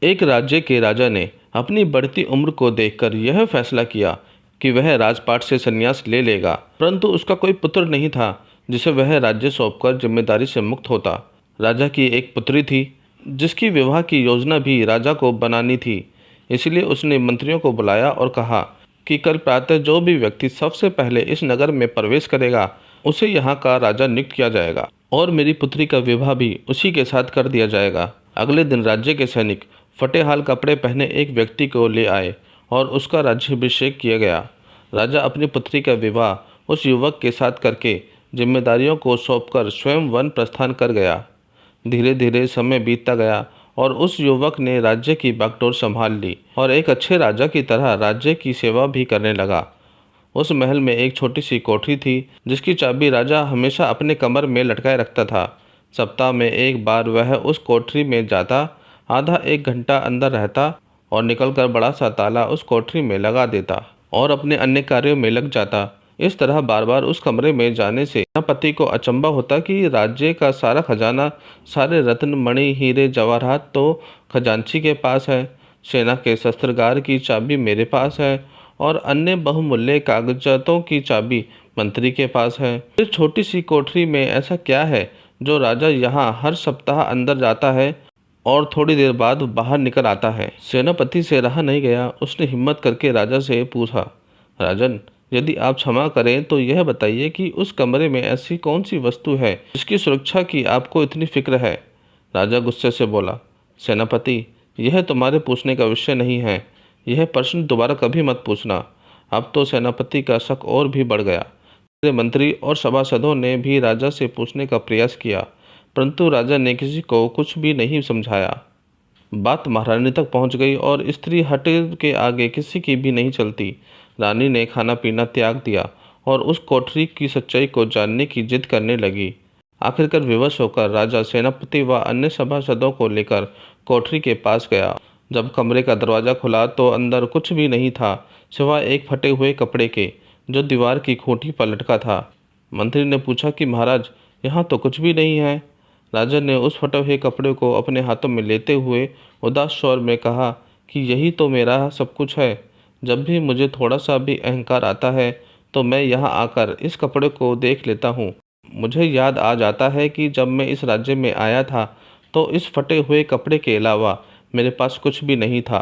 एक राज्य के राजा ने अपनी बढ़ती उम्र को देखकर यह फैसला किया कि वह राजपाट से संन्यास ले लेगा, परंतु उसका कोई पुत्र नहीं था जिसे वह राज्य सौंपकर जिम्मेदारी से मुक्त होता। राजा की एक पुत्री थी जिसकी विवाह की योजना भी राजा को बनानी थी। इसलिए उसने मंत्रियों को बुलाया और कहा कि कल प्रातः जो भी व्यक्ति सबसे पहले इस नगर में प्रवेश करेगा उसे यहाँ का राजा नियुक्त किया जाएगा और मेरी पुत्री का विवाह भी उसी के साथ कर दिया जाएगा। अगले दिन राज्य के सैनिक फटेहाल कपड़े पहने एक व्यक्ति को ले आए और उसका राज्याभिषेक किया गया। राजा अपनी पुत्री का विवाह उस युवक के साथ करके जिम्मेदारियों को सौंपकर स्वयं वन प्रस्थान कर गया। धीरे धीरे समय बीतता गया और उस युवक ने राज्य की बागडोर संभाल ली और एक अच्छे राजा की तरह राज्य की सेवा भी करने लगा। उस महल में एक छोटी सी कोठरी थी जिसकी चाबी राजा हमेशा अपने कमर में लटकाए रखता था। सप्ताह में एक बार वह उस कोठरी में जाता, आधा एक घंटा अंदर रहता और निकलकर बड़ा सा ताला उस कोठरी में लगा देता और अपने अन्य कार्यों में लग जाता। इस तरह बार बार उस कमरे में जाने से सेनापति को अचंभा होता कि राज्य का सारा खजाना, सारे रत्न मणि हीरे जवाहरात तो खजांची के पास है, सेना के शस्त्रागार की चाबी मेरे पास है और अन्य बहुमूल्य कागजातों की चाबी मंत्री के पास है। इस छोटी सी कोठरी में ऐसा क्या है जो राजा यहाँ हर सप्ताह अंदर जाता है और थोड़ी देर बाद बाहर निकल आता है। सेनापति से रहा नहीं गया, उसने हिम्मत करके राजा से पूछा, राजन, यदि आप क्षमा करें तो यह बताइए कि उस कमरे में ऐसी कौन सी वस्तु है जिसकी सुरक्षा की आपको इतनी फिक्र है। राजा गुस्से से बोला, सेनापति, यह तुम्हारे पूछने का विषय नहीं है, यह प्रश्न दोबारा कभी मत पूछना। अब तो सेनापति का शक और भी बढ़ गया। मंत्री और सभासदों ने भी राजा से पूछने का प्रयास किया, परंतु राजा ने किसी को कुछ भी नहीं समझाया। बात महारानी तक पहुंच गई और स्त्री हट के आगे किसी की भी नहीं चलती। रानी ने खाना पीना त्याग दिया और उस कोठरी की सच्चाई को जानने की जिद करने लगी। आखिरकार विवश होकर राजा सेनापति व अन्य सभासदों को लेकर कोठरी के पास गया। जब कमरे का दरवाज़ा खुला तो अंदर कुछ भी नहीं था सिवाय एक फटे हुए कपड़े के जो दीवार की खूंटी पर लटका था। मंत्री ने पूछा कि महाराज, यहाँ तो कुछ भी नहीं है। राजा ने उस फटे हुए कपड़े को अपने हाथों में लेते हुए उदास स्वर में कहा कि यही तो मेरा सब कुछ है। जब भी मुझे थोड़ा सा भी अहंकार आता है तो मैं यहाँ आकर इस कपड़े को देख लेता हूँ। मुझे याद आ जाता है कि जब मैं इस राज्य में आया था तो इस फटे हुए कपड़े के अलावा मेरे पास कुछ भी नहीं था।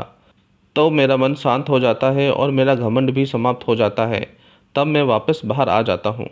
तो मेरा मन शांत हो जाता है और मेरा घमंड भी समाप्त हो जाता है। तब मैं वापस बाहर आ जाता हूँ।